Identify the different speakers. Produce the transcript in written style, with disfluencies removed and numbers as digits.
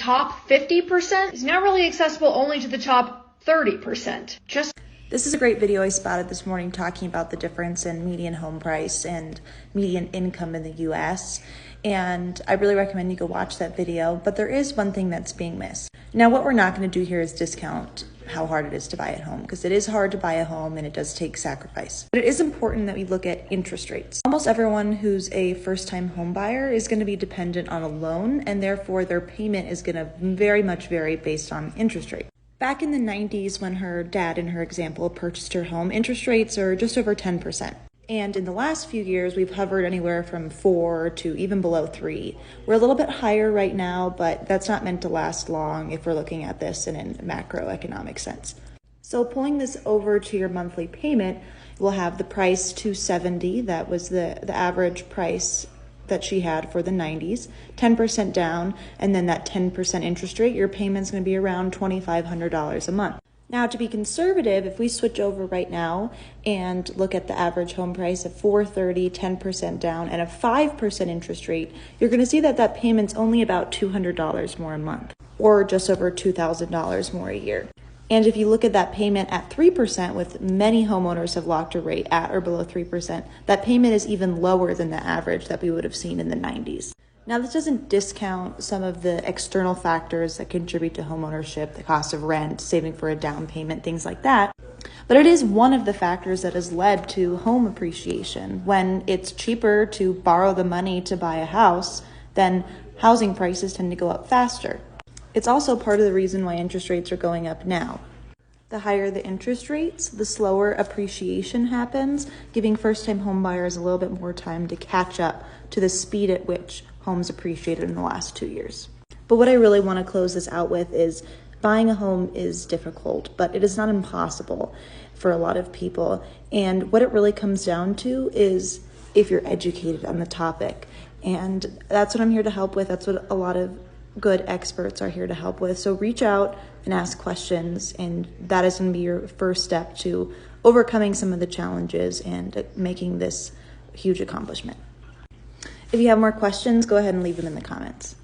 Speaker 1: top 50% is now really accessible only to the top 30%.
Speaker 2: This is a great video I spotted this morning talking about the difference in median home price and median income in the US. And I really recommend you go watch that video, but there is one thing that's being missed. Now, what we're not going to do here is discount how hard it is to buy a home, because it is hard to buy a home and it does take sacrifice. But it is important that we look at interest rates. Almost everyone who's a first-time home buyer is going to be dependent on a loan, and therefore their payment is going to very much vary based on interest rate. Back in the 90s, when her dad, in her example, purchased her home, interest rates are just over 10%. And in the last few years, we've hovered anywhere from 4 to even below 3. We're a little bit higher right now, but that's not meant to last long if we're looking at this in a macroeconomic sense. So pulling this over to your monthly payment, we'll have the price $270. That was the average price that she had for the 90s, 10% down, and then that 10% interest rate, your payment's going to be around $2,500 a month. Now, to be conservative, if we switch over right now and look at the average home price of $430, 10% down, and a 5% interest rate, you're going to see that that payment's only about $200 more a month, or just over $2,000 more a year. And if you look at that payment at 3%, with many homeowners have locked a rate at or below 3%, that payment is even lower than the average that we would have seen in the 90s. Now, this doesn't discount some of the external factors that contribute to homeownership, the cost of rent, saving for a down payment, things like that. But it is one of the factors that has led to home appreciation. When it's cheaper to borrow the money to buy a house, then housing prices tend to go up faster. It's also part of the reason why interest rates are going up now. The higher the interest rates, the slower appreciation happens, giving first-time home buyers a little bit more time to catch up to the speed at which homes appreciated in the last 2 years. But what I really want to close this out with is buying a home is difficult, but it is not impossible for a lot of people. And what it really comes down to is if you're educated on the topic. And that's what I'm here to help with. That's what a lot of good experts are here to help with. So reach out and ask questions, and that is going to be your first step to overcoming some of the challenges and making this huge accomplishment. If you have more questions, go ahead and leave them in the comments.